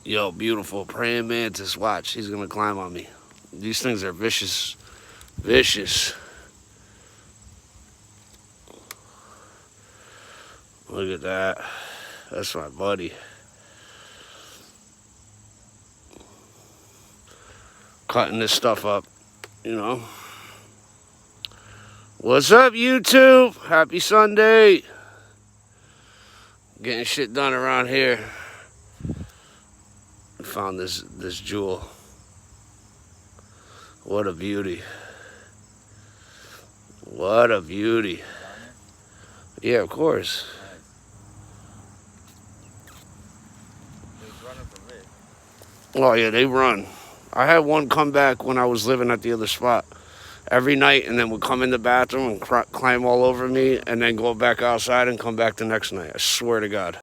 Yo, beautiful praying mantis. Watch, he's gonna climb on me. These things are vicious. Vicious. Look at that. That's my buddy. Cutting this stuff up, you know. What's up, YouTube? Happy Sunday. Getting shit done around here. Found this jewel. What a beauty. What a beauty. Yeah, of course. Oh yeah, they run. I had one come back when I was living at the other spot every night, and then would come in the bathroom and climb all over me, and then go back outside and come back the next night. I swear to God.